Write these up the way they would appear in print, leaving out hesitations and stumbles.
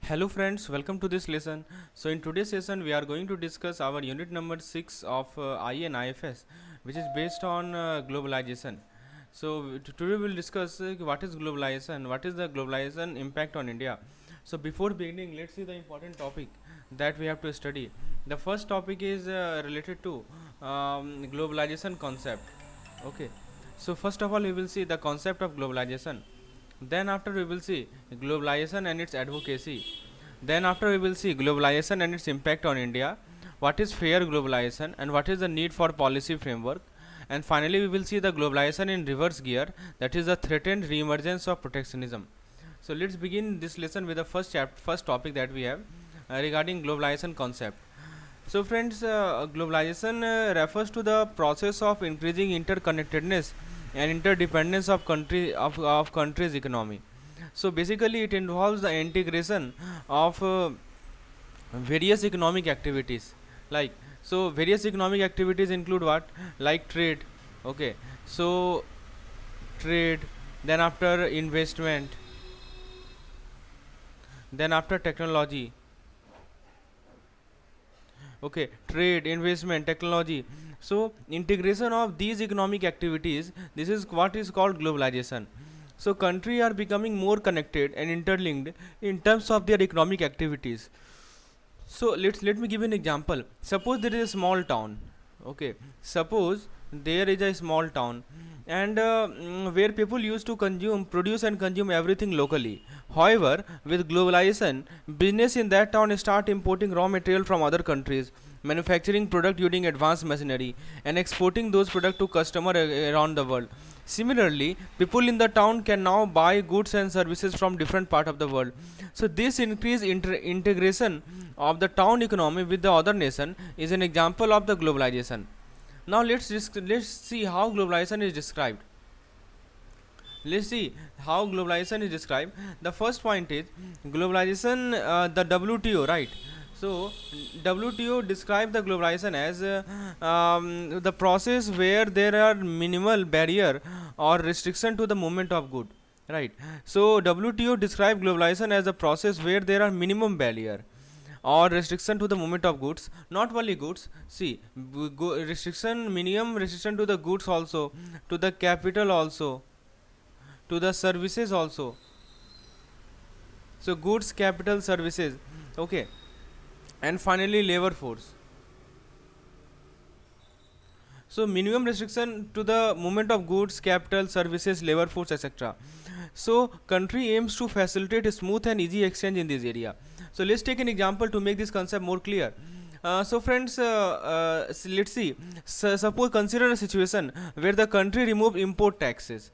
Hello friends, welcome to this lesson. So in today's session we are going to discuss our unit number 6 of Ie&Ifs, which is based on globalization. So today we will discuss what is globalization, what is the globalization impact on India. So before beginning, let's see the important topic that we have to study. The first topic is related to globalization concept. Okay, so first of all we will see the concept of globalization. Then after we will see globalization and its advocacy. Then after we will see globalization and its impact on India. What is fair globalization and what is the need for policy framework. And finally we will see the globalization in reverse gear, that is the threatened re-emergence of protectionism. So let's begin this lesson with the first topic that we have regarding globalization concept. So friends, globalization refers to the process of increasing interconnectedness and interdependence of countries' economy. So basically, it involves the integration of various economic activities. Like various economic activities include what? Like trade. Okay, so trade, then after investment, then after technology. Okay, trade, investment, technology. So integration of these economic activities, this is what is called globalization. So countries are becoming more connected and interlinked in terms of their economic activities. So let me give you an example. Suppose there is a small town. Okay, suppose there is a small town, and where people used to produce and consume everything locally. However, with globalization, business in that town start importing raw material from other countries, manufacturing product using advanced machinery, and exporting those products to customer around the world. Similarly, people in the town can now buy goods and services from different part of the world. So this increased integration of the town economy with the other nation is an example of the globalization. Now let's see how globalization is described. Let's see how globalization is described. The first point is globalization, the WTO, right? So WTO describes the globalization as the process where there are minimal barrier or restriction to the movement of good, right? So WTO describes globalization as a process where there are minimum barrier or restriction to the movement of goods. Not only goods, see, restriction, minimum restriction to the goods also, to the capital also, to the services also. So goods, capital, services. Okay, and finally labor force. So minimum restriction to the movement of goods, capital, services, labor force, etc. So country aims to facilitate a smooth and easy exchange in this area. So let's take an example to make this concept more clear. So friends, let's see. Suppose consider a situation where the country removed import taxes.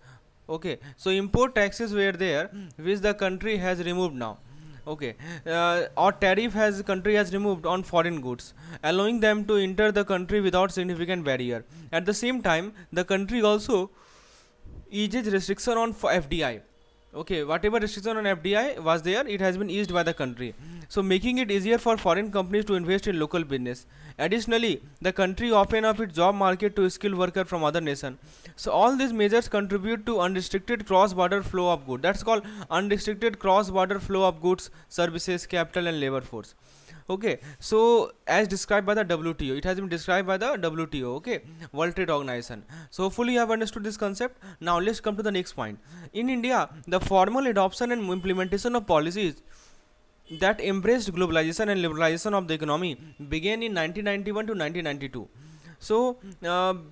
Okay, so import taxes were there, which the country has removed now. Okay, or tariff has country has removed on foreign goods, allowing them to enter the country without significant barrier. At the same time, the country also eases restriction on FDI. Okay, whatever restriction on FDI was there, it has been eased by the country, so making it easier for foreign companies to invest in local business. Additionally, the country open up its job market to skilled workers from other nation. So all these measures contribute to unrestricted cross-border flow of goods. That's called unrestricted cross-border flow of goods, services, capital, and labor force. Okay, so as described by the WTO, it has been described by the WTO, okay, World Trade Organization. So hopefully you have understood this concept. Now let's come to the next point. In India, the formal adoption and implementation of policies that embraced globalization and liberalization of the economy began in 1991 to 1992. So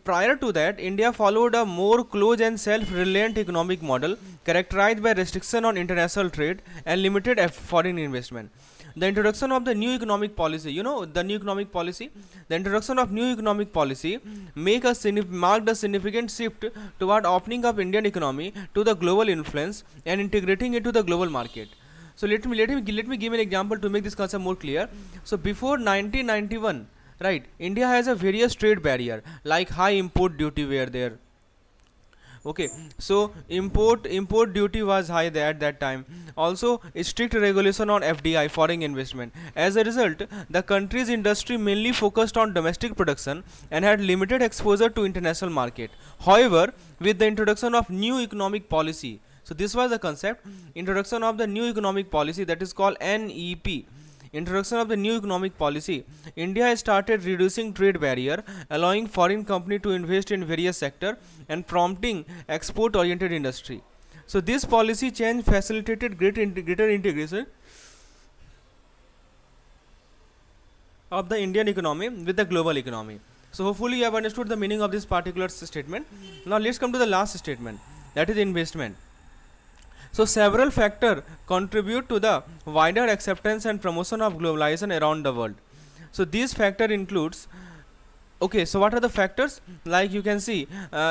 prior to that, India followed a more close and self-reliant economic model characterized by restriction on international trade and limited foreign investment. The introduction of the new economic policy, the new economic policy, the introduction of new economic policy marked a significant shift toward opening up Indian economy to the global influence and integrating it to the global market. So let me give an example to make this concept more clear. So before 1991, right, India has a various trade barrier like high import duty were there. Okay, so import duty was high there at that time. Also strict regulation on FDI, foreign investment. As a result, the country's industry mainly focused on domestic production and had limited exposure to international market. However, with the introduction of new economic policy, So this was the concept. Introduction of the new economic policy, that is called NEP. Introduction of the new economic policy. India started reducing trade barrier, allowing foreign company to invest in various sector and prompting export oriented industry. So this policy change facilitated greater integration of the Indian economy with the global economy. So hopefully you have understood the meaning of this particular statement. Now let's come to the last statement, that is investment. So several factors contribute to the wider acceptance and promotion of globalization around the world. So these factor includes, okay, so what are the factors? Like you can see,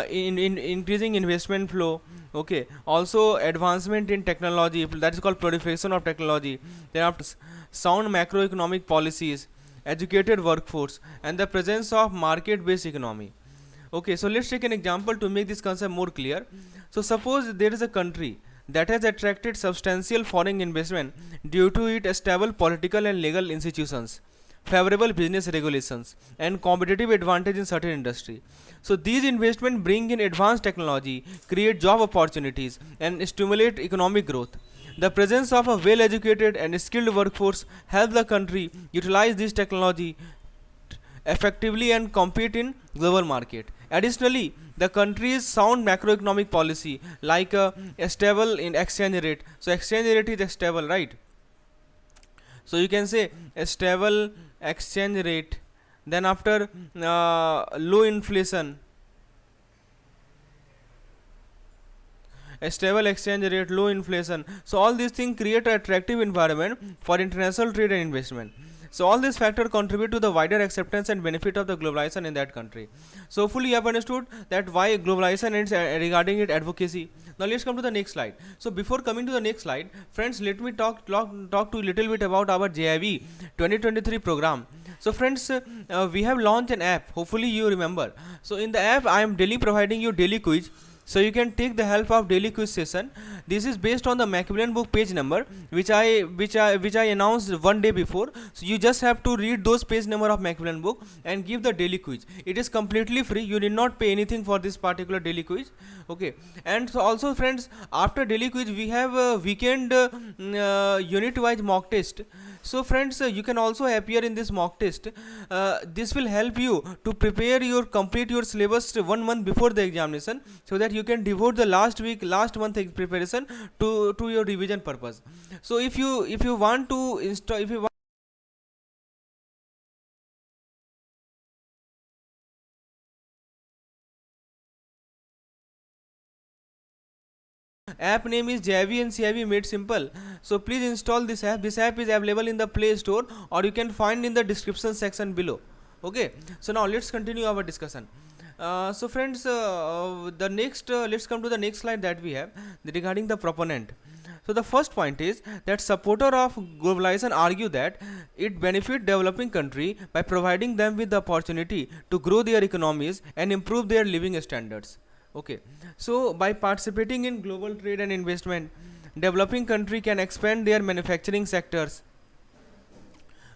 in increasing investment flow, okay, also advancement in technology, that is called proliferation of technology. Then after sound macroeconomic policies, educated workforce, and the presence of market based economy. Okay, so let's take an example to make this concept more clear. So suppose there is a country that has attracted substantial foreign investment due to its stable political and legal institutions, favorable business regulations, and competitive advantage in certain industry. So these investments bring in advanced technology, create job opportunities, and stimulate economic growth. The presence of a well-educated and skilled workforce help the country utilize this technology effectively and compete in global market. Additionally, the country's sound macroeconomic policy, like a stable in exchange rate. So exchange rate is stable, right? So you can say a stable exchange rate. Then after low inflation, a stable exchange rate, low inflation. So all these things create an attractive environment for international trade and investment. So all these factors contribute to the wider acceptance and benefit of the globalization in that country. So hopefully you have understood that why globalization is regarding its advocacy. Now let's come to the next slide. So before coming to the next slide, friends, let me talk to you a little bit about our JAIIB 2023 program. So friends, we have launched an app. Hopefully you remember. So in the app, I am daily providing you daily quiz. So you can take the help of daily quiz session. This is based on the Macmillan book page number, which I announced one day before. So you just have to read those page number of Macmillan book and give the daily quiz. It is completely free. You need not pay anything for this particular daily quiz. Okay. And so also friends, after daily quiz, we have a weekend unit wise mock test. So friends, you can also appear in this mock test. This will help you to complete your syllabus 1 month before the examination, so that you can devote the last month preparation to your revision purpose. So if you want to install, app name is JAIIB and CAIIB made simple. So please install this app. This app is available in the Play Store, or you can find in the description section below. Okay. So now let's continue our discussion. So friends, let's come to the next slide that we have regarding the proponent. So the first point is that supporter of globalization argue that it benefit developing country by providing them with the opportunity to grow their economies and improve their living standards. Okay, so by participating in global trade and investment, developing country can expand their manufacturing sectors.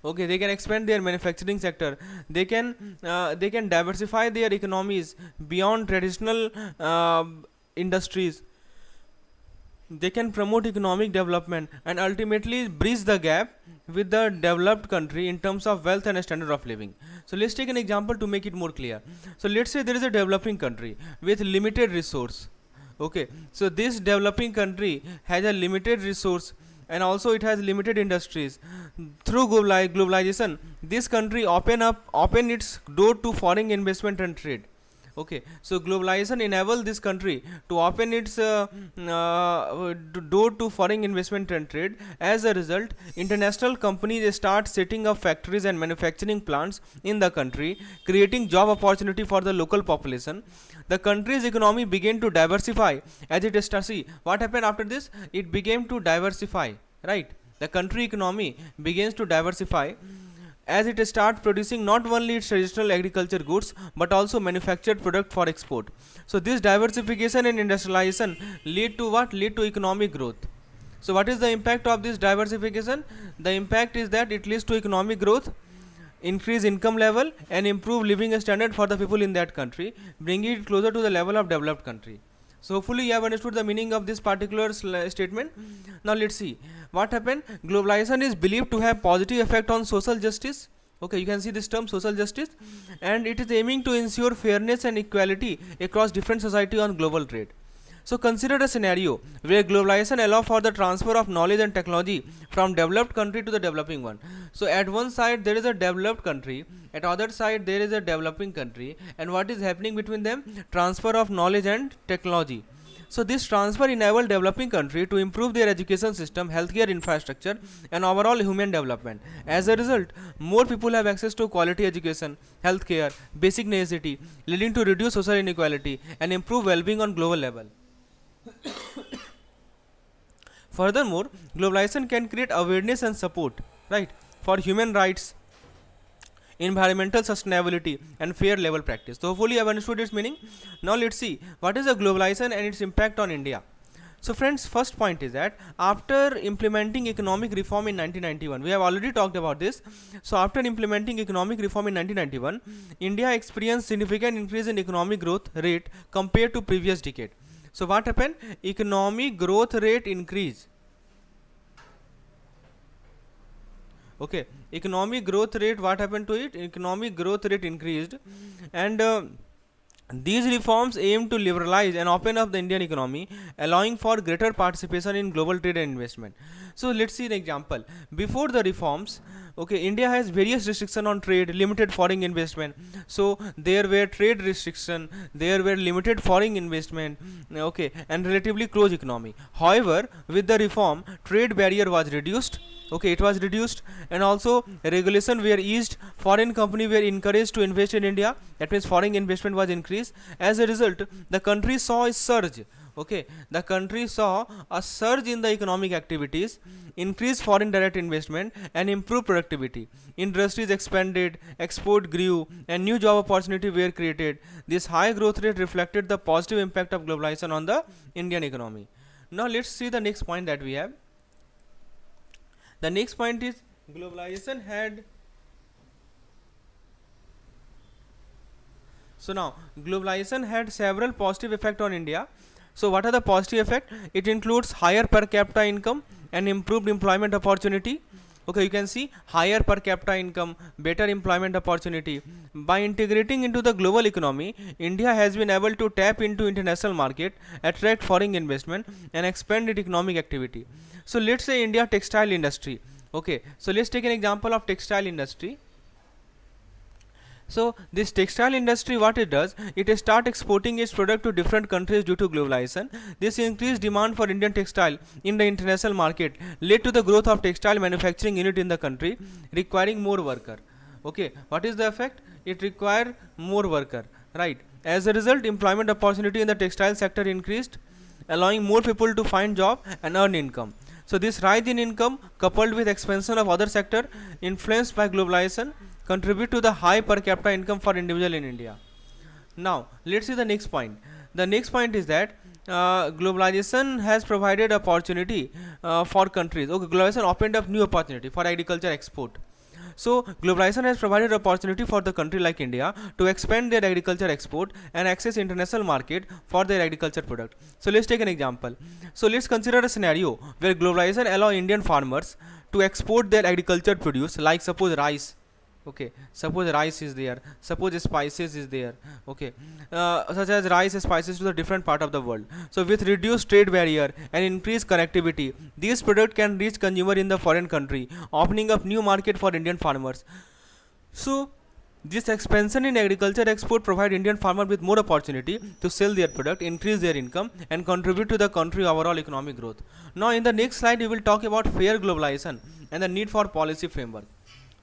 Okay, they can expand their manufacturing sector. They can diversify their economies beyond traditional industries. They can promote economic development and ultimately bridge the gap with the developed country in terms of wealth and standard of living. So let's take an example to make it more clear. So let's say there is a developing country with limited resource. Okay, so this developing country has a limited resource, and also it has limited industries. Through globalization, this country open its door to foreign investment and trade. Okay, so globalization enables this country to open its door to foreign investment and trade. As a result, international companies start setting up factories and manufacturing plants in the country, creating job opportunity for the local population. The country's economy began to diversify as it started. See what happened after this? It began to diversify, right? The country economy begins to diversify as it starts producing not only its traditional agriculture goods but also manufactured product for export. So this diversification and industrialization lead to what? Lead to economic growth. So what is the impact of this diversification? The impact is that it leads to economic growth, increase income level, and improve living standard for the people in that country, bringing it closer to the level of developed country. So hopefully you have understood the meaning of this particular statement. Now let's see what happened. Globalization is believed to have positive effect on social justice. Okay, you can see this term social justice, and it is aiming to ensure fairness and equality across different society on global trade. So consider a scenario where globalization allows for the transfer of knowledge and technology from developed country to the developing one. So at one side there is a developed country, at other side there is a developing country, and what is happening between them? Transfer of knowledge and technology. So this transfer enabled developing country to improve their education system, healthcare infrastructure, and overall human development. As a result, more people have access to quality education, healthcare, basic necessity, leading to reduced social inequality and improve well-being on global level. Furthermore, globalization can create awareness and support, right, for human rights, environmental sustainability, and fair level practice. So hopefully you have understood its meaning. Now let's see what is the globalization and its impact on India. So friends, first point is that after implementing economic reform in 1991, we have already talked about this. So after implementing economic reform in 1991, India experienced significant increase in economic growth rate compared to previous decade. So what happened? Economic growth rate increase. Okay, economic growth rate, what happened to it? Economic growth rate increased, and these reforms aim to liberalize and open up the Indian economy, allowing for greater participation in global trade and investment. So let's see an example. Before the reforms, okay, India has various restrictions on trade, limited foreign investment. So there were trade restriction, there were limited foreign investment, okay, and relatively closed economy. However, with the reform, trade barrier was reduced. Okay, it was reduced, and also regulation were eased. Foreign company were encouraged to invest in India. That means foreign investment was increased. As a result, the country saw a surge. Okay, the country saw a surge in the economic activities, increased foreign direct investment, and improved productivity. Industries expanded, export grew, and new job opportunities were created. This high growth rate reflected the positive impact of globalization on the Indian economy. Now let's see the next point that we have. The next point is globalization had. So now globalization had several positive effects on India. So what are the positive effects? It includes higher per capita income and improved employment opportunity. Okay, you can see higher per capita income, better employment opportunity. By integrating into the global economy, India has been able to tap into international market, attract foreign investment, and expand its economic activity. So let's say India textile industry. Okay, so let's take an example of textile industry. So this textile industry, what it does, it start exporting its product to different countries due to globalization. This increased demand for Indian textile in the international market led to the growth of textile manufacturing unit in the country, requiring more worker. Okay, what is the effect? It require more worker, right? As a result, employment opportunity in the textile sector increased, allowing more people to find job and earn income. So this rise in income coupled with expansion of other sector influenced by globalization contribute to the high per capita income for individual in India. Now let's see the next point. The next point is that globalization has provided opportunity for countries. Okay, globalization opened up new opportunity for agriculture export. So globalization has provided opportunity for the country like India to expand their agriculture export and access international market for their agriculture product. So let's take an example. So let's consider a scenario where globalization allow Indian farmers to export their agriculture produce, like suppose rice. Okay, suppose rice is there, suppose spices is there. Okay, such as rice, spices to the different part of the world. So with reduced trade barrier and increased connectivity, these product can reach consumer in the foreign country, opening up new market for Indian farmers. So this expansion in agriculture export provide Indian farmer with more opportunity to sell their product, increase their income, and contribute to the country overall economic growth. Now in the next slide we will talk about fair globalization and the need for policy framework.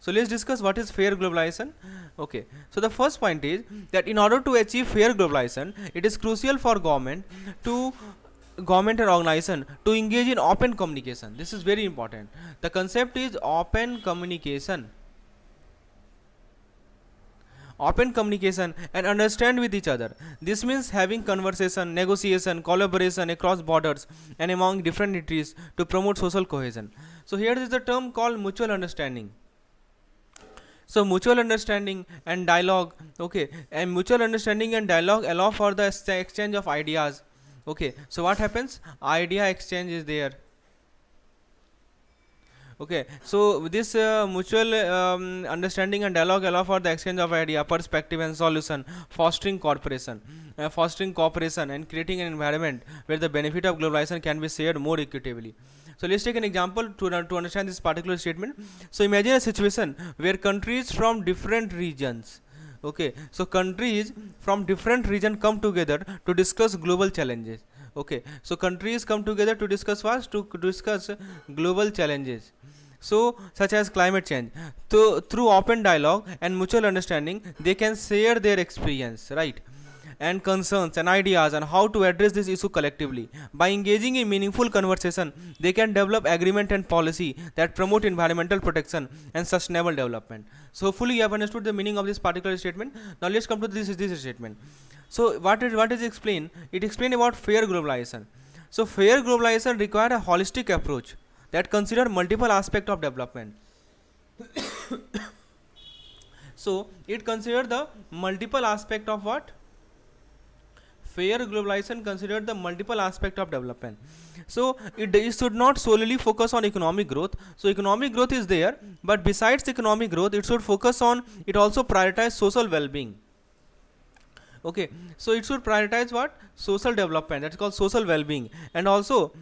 So let's discuss what is fair globalization. Okay, so the first point is that in order to achieve fair globalization, it is crucial for government and organization to engage in open communication. This is very important. The concept is open communication. Open communication and understand with each other. This means having conversation, negotiation, collaboration across borders and among different entities to promote social cohesion. So here is the term called mutual understanding. So mutual understanding and dialogue, okay, and mutual understanding and dialogue allow for the exchange of ideas, Okay, so what happens? Idea exchange is there. Okay, so this mutual understanding and dialogue allow for the exchange of idea, perspective, and solution, fostering cooperation, and creating an environment where the benefit of globalization can be shared more equitably. So let's take an example to understand this particular statement. So imagine a situation where countries from different regions, okay, so countries from different region come together to discuss global challenges. Okay, so countries come together to discuss what? To discuss global challenges, so such as climate change. So through open dialogue and mutual understanding, they can share their experience, right, and concerns and ideas on how to address this issue collectively. By engaging in meaningful conversation, they can develop agreement and policy that promote environmental protection and sustainable development. So hopefully you have understood the meaning of this particular statement. Now let's come to this statement. So what is explained? It explains about fair globalization. So fair globalization requires a holistic approach that consider multiple aspects of development. So it considered the multiple aspect of what? Fair globalization considered the multiple aspect of development. So it should not solely focus on economic growth. So economic growth is there, but besides economic growth, it should focus on, it also prioritize social well-being. Okay, so it should prioritize what? Social development, that's called social well-being, and also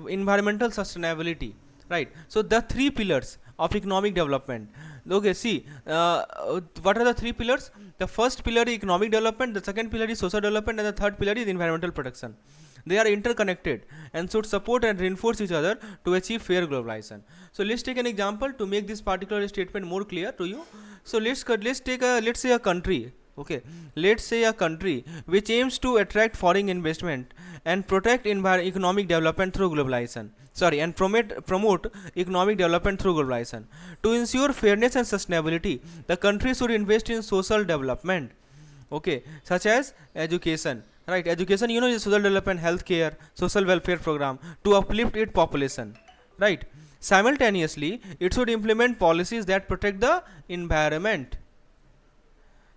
environmental sustainability, right? So the three pillars of economic development. Okay, see, what are the three pillars? The first pillar is economic development, the second pillar is social development, and the third pillar is environmental protection. They are interconnected and should support and reinforce each other to achieve fair globalization. So let's take an example to make this particular statement more clear to you. So let's say a country. Okay, let's say a country which aims to attract foreign investment and protect economic development through globalization. Sorry, and promote economic development through globalization. To ensure fairness and sustainability, the country should invest in social development. Okay, such as education. Right, education, you know, is social development, healthcare, social welfare program to uplift its population. Right. Simultaneously, it should implement policies that protect the environment.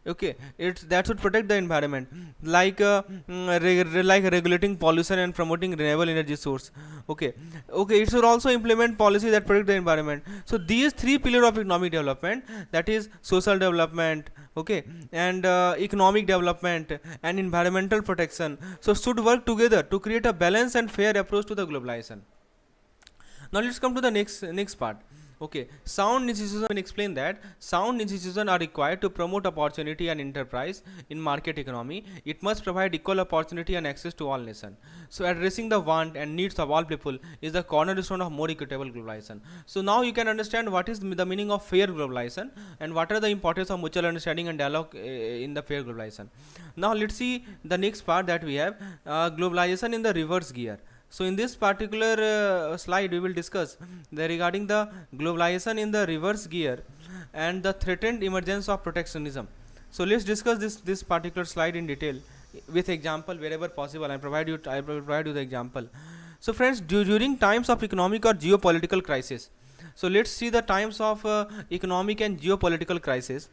Okay, that should protect the environment, like like regulating pollution and promoting renewable energy source. Okay, it should also implement policy that protect the environment. So these three pillars of economic development, that is social development, okay, and economic development and environmental protection, so should work together to create a balanced and fair approach to the globalization. Now let's come to the next part. Okay, sound institutions, will explain that sound institutions are required to promote opportunity and enterprise in market economy. It must provide equal opportunity and access to all nations. So addressing the want and needs of all people is the cornerstone of more equitable globalization. So now you can understand what is the meaning of fair globalization and what are the importance of mutual understanding and dialogue in the fair globalization. Now let's see the next part that we have, globalization in the reverse gear. So in this particular slide we will discuss regarding the globalization in the reverse gear and the threatened emergence of protectionism. So let's discuss this particular slide in detail with example wherever possible. I will provide you the example. So friends, during times of economic or geopolitical crisis, so let's see the times of economic and geopolitical crisis.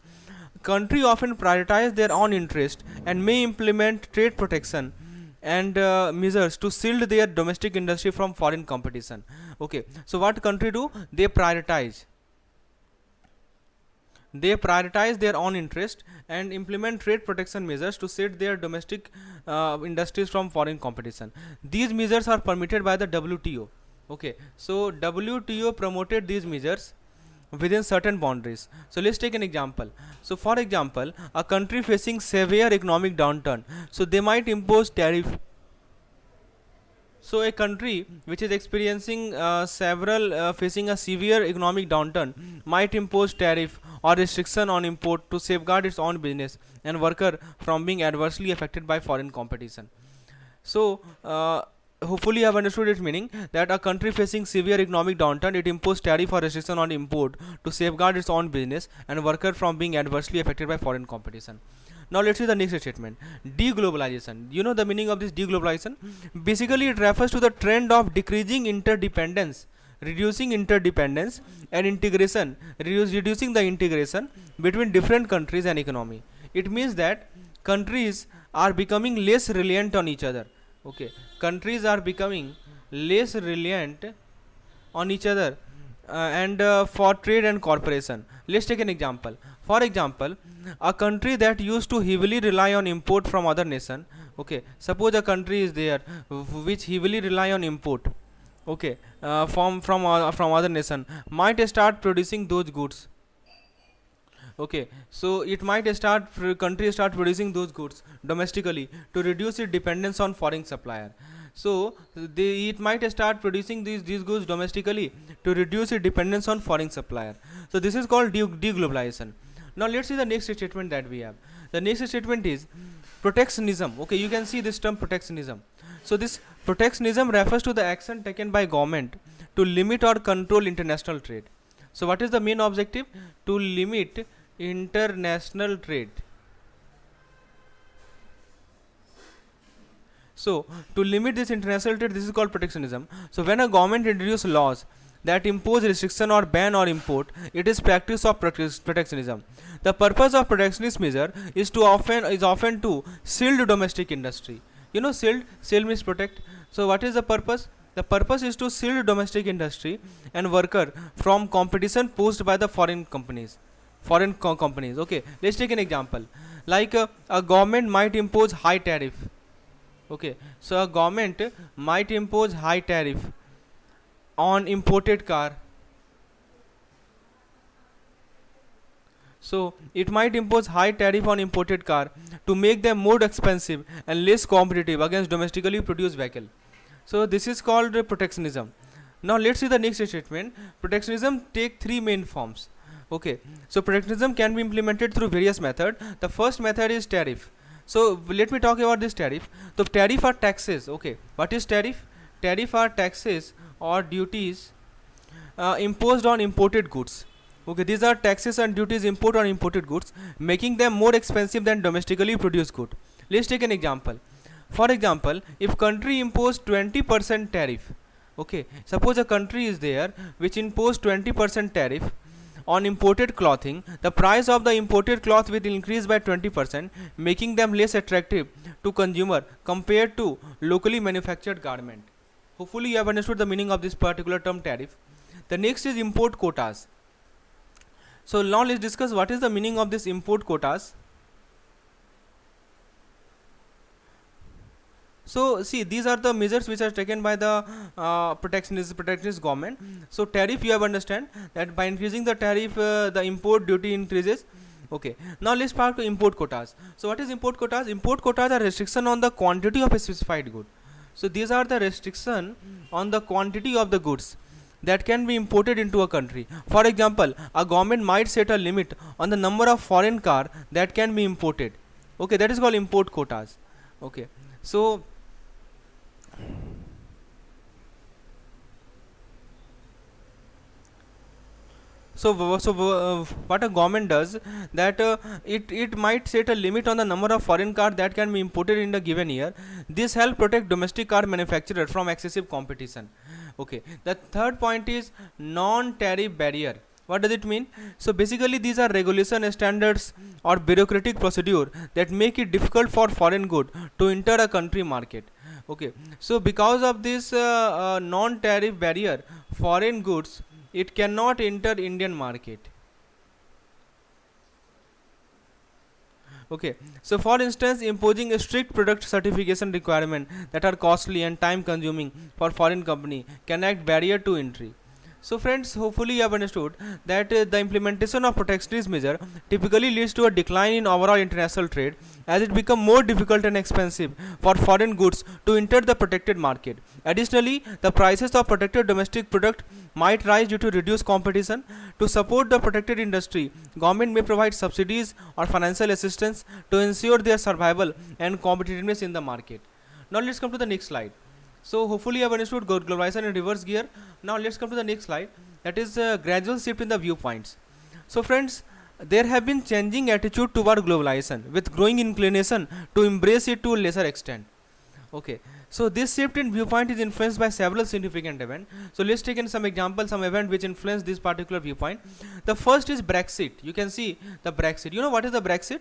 Countries often prioritize their own interest and may implement trade protection and measures to shield their domestic industry from foreign competition. Okay, so what country do? They prioritize their own interest and implement trade protection measures to shield their domestic industries from foreign competition. These measures are permitted by the WTO. Okay, so WTO promoted these measures within certain boundaries. So let's take an example. So for example, a country facing severe economic downturn, so they might impose tariff. So a country which is experiencing facing a severe economic downturn might impose tariff or restriction on import to safeguard its own business and worker from being adversely affected by foreign competition. So hopefully you have understood its meaning, that a country facing severe economic downturn, it imposes tariff or restriction on import to safeguard its own business and worker from being adversely affected by foreign competition. Now let's see the next statement. Deglobalization. You know the meaning of this deglobalization? Basically it refers to the trend of decreasing interdependence, reducing interdependence and integration, reducing the integration between different countries and economy. It means that countries are becoming less reliant on each other. Okay, countries are becoming less reliant on each other and for trade and corporation. Let's take an example. For example, a country that used to heavily rely on import from other nation. Okay, suppose a country is there which heavily rely on import. Okay, from other nation might start producing those goods. Okay, so it might country start producing those goods domestically to reduce its dependence on foreign supplier. So it might start producing these goods domestically to reduce its dependence on foreign supplier. So this is called deglobalization. Now let's see the next statement that we have. The next statement is protectionism. Okay, you can see this term protectionism. So this protectionism refers to the action taken by government to limit or control international trade. So what is the main objective? To limit international trade. So to limit this international trade, this is called protectionism. So when a government introduces laws that impose restriction or ban or import, it is practice of protectionism. The purpose of protectionist measure is often to shield domestic industry. You know, shield means protect. So what is the purpose? The purpose is to shield domestic industry and worker from competition posed by the foreign companies. Okay, let's take an example. Like a government might impose high tariff. Okay, so a government might impose high tariff on imported car. So it might impose high tariff on imported car to make them more expensive and less competitive against domestically produced vehicle. So this is called protectionism. Now let's see the next statement. Protectionism take three main forms. Okay, so protectionism can be implemented through various methods. The first method is tariff. So let me talk about this tariff. So tariff are taxes. Okay, what is tariff? Tariff are taxes or duties imposed on imported goods. Okay, these are taxes and duties imposed on imported goods, making them more expensive than domestically produced good. Let's take an example. For example, if country imposed 20% tariff. Okay, suppose a country is there which imposed 20% tariff on imported clothing, the price of the imported cloth will increase by 20%, making them less attractive to consumer compared to locally manufactured garment. Hopefully you have understood the meaning of this particular term tariff. The next is import quotas. So now let's discuss what is the meaning of this import quotas. So see, these are the measures which are taken by the protectionist government. So tariff, you have understand that by increasing the tariff, the import duty increases. Okay, now let's talk to import quotas. So what is import quotas? Import quotas are restriction on the quantity of a specified good. So these are the restriction on the quantity of the goods that can be imported into a country. For example, a government might set a limit on the number of foreign car that can be imported. Okay, that is called import quotas. Okay, so what a government does, that it might set a limit on the number of foreign cars that can be imported in a given year. This helps protect domestic car manufacturers from excessive competition. Okay, the third point is non-tariff barrier. What does it mean? So basically these are regulation standards or bureaucratic procedure that make it difficult for foreign good to enter a country market. Okay, so because of this non-tariff barrier, foreign goods, it cannot enter Indian market. Okay, so for instance, imposing a strict product certification requirement that are costly and time consuming for foreign company can act barrier to entry. So friends, hopefully you have understood that the implementation of protectionist measure typically leads to a decline in overall international trade, as it becomes more difficult and expensive for foreign goods to enter the protected market. Additionally, the prices of protected domestic product might rise due to reduced competition. To support the protected industry, government may provide subsidies or financial assistance to ensure their survival and competitiveness in the market. Now let's come to the next slide. So hopefully you have understood globalization in reverse gear. Now let's come to the next slide, that is a gradual shift in the viewpoints. So friends, there have been changing attitude toward globalization with growing inclination to embrace it to a lesser extent. Okay, so this shift in viewpoint is influenced by several significant events. So let's take in some examples, some event which influence this particular viewpoint. The first is Brexit. You can see the Brexit. You know what is the Brexit?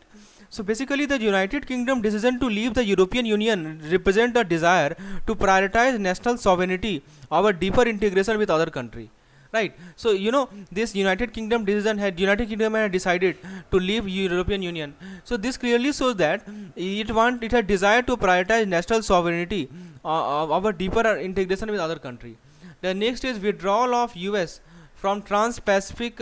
So basically the United Kingdom decision to leave the European Union represent a desire to prioritize national sovereignty over deeper integration with other country. Right. So you know this United Kingdom had decided to leave European Union. So this clearly shows that it had desire to prioritize national sovereignty over deeper integration with other country. The next is withdrawal of US from Trans-Pacific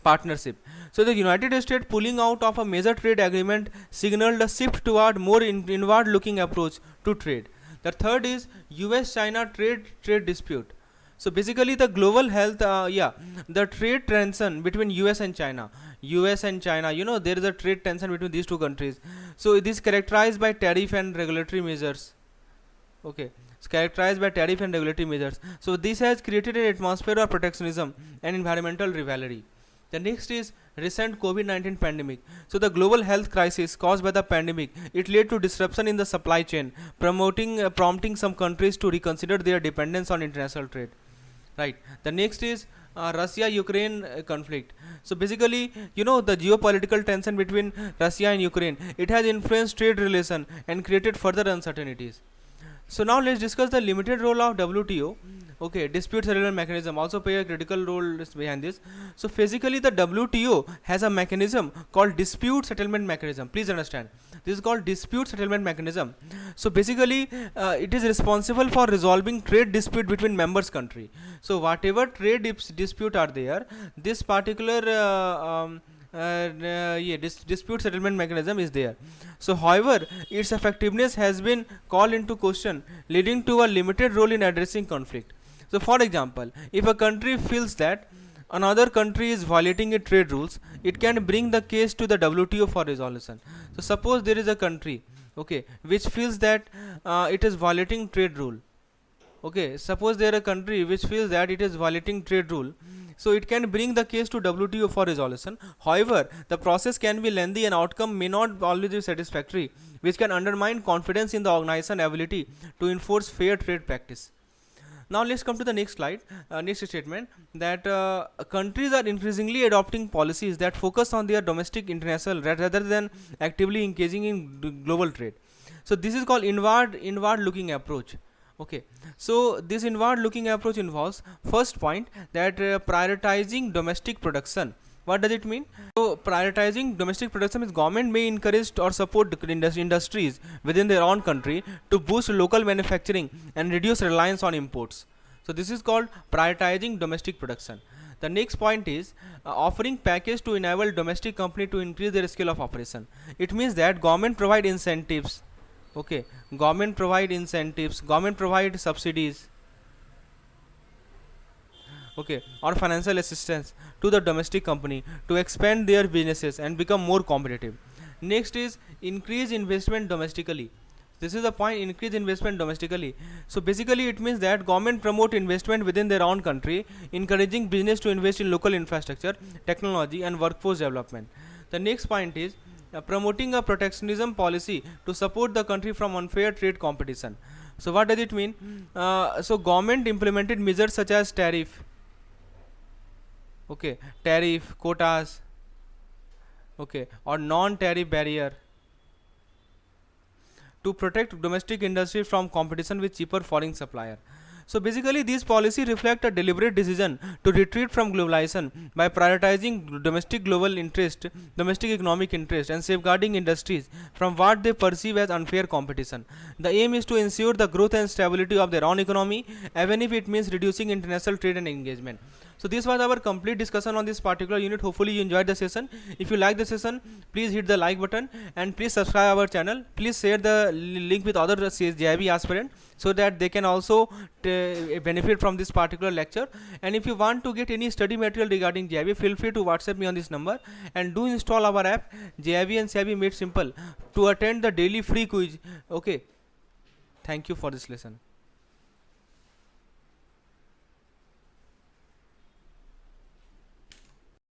partnership. So the United States pulling out of a major trade agreement signaled a shift toward more inward-looking approach to trade. The third is US-China trade dispute. So basically the global health, the trade tension between US and China. You know, there is a trade tension between these two countries. So it is characterized by tariff and regulatory measures. Okay, it's characterized by tariff and regulatory measures. So this has created an atmosphere of protectionism and environmental rivalry. The next is recent COVID-19 pandemic. So the global health crisis caused by the pandemic, it led to disruption in the supply chain, prompting some countries to reconsider their dependence on international trade. Right. The next is Russia-Ukraine conflict. So basically, you know, the geopolitical tension between Russia and Ukraine, it has influenced trade relation and created further uncertainties. So now let's discuss the limited role of WTO. Okay, dispute settlement mechanism also play a critical role behind this. So physically the WTO has a mechanism called dispute settlement mechanism. Please understand, this is called dispute settlement mechanism. So basically it is responsible for resolving trade dispute between members country. So whatever trade dispute are there, this particular dispute settlement mechanism is there. So however, its effectiveness has been called into question, leading to a limited role in addressing conflict. So for example, if a country feels that another country is violating its trade rules, it can bring the case to the WTO for resolution. So suppose there is a country, okay, which feels that it is violating trade rule. Okay, suppose there is a country which feels that it is violating trade rule, so it can bring the case to WTO for resolution. However, the process can be lengthy and outcome may not always be satisfactory, which can undermine confidence in the organization's ability to enforce fair trade practice. Now let's come to the next slide, next statement, that countries are increasingly adopting policies that focus on their domestic international rather than actively engaging in global trade. So this is called inward looking approach. Okay, so this inward looking approach involves first point that prioritizing domestic production. What does it mean? So prioritizing domestic production means government may encourage or support industries within their own country to boost local manufacturing and reduce reliance on imports. So this is called prioritizing domestic production. The next point is offering package to enable domestic company to increase their scale of operation. It means that government provide incentives. Okay, government provide subsidies, okay, or financial assistance to the domestic company to expand their businesses and become more competitive. Next is increase investment domestically. This is the point, increase investment domestically. So basically it means that government promote investment within their own country, encouraging business to invest in local infrastructure, technology and workforce development. The next point is promoting a protectionism policy to support the country from unfair trade competition. So what does it mean? So government implemented measures such as tariff, okay, tariff, quotas, okay, or non-tariff barrier to protect domestic industry from competition with cheaper foreign supplier. So basically these policies reflect a deliberate decision to retreat from globalization by prioritizing domestic economic interest and safeguarding industries from what they perceive as unfair competition. The aim is to ensure the growth and stability of their own economy, even if it means reducing international trade and engagement. So this was our complete discussion on this particular unit. Hopefully you enjoyed the session. If you like the session, please hit the like button and please subscribe our channel. Please share the link with other JAIIB aspirants so that they can also benefit from this particular lecture. And if you want to get any study material regarding JAIIB, feel free to WhatsApp me on this number, and do install our app JAIIB and CAIIB Made Simple to attend the daily free quiz. Okay, thank you for this lesson.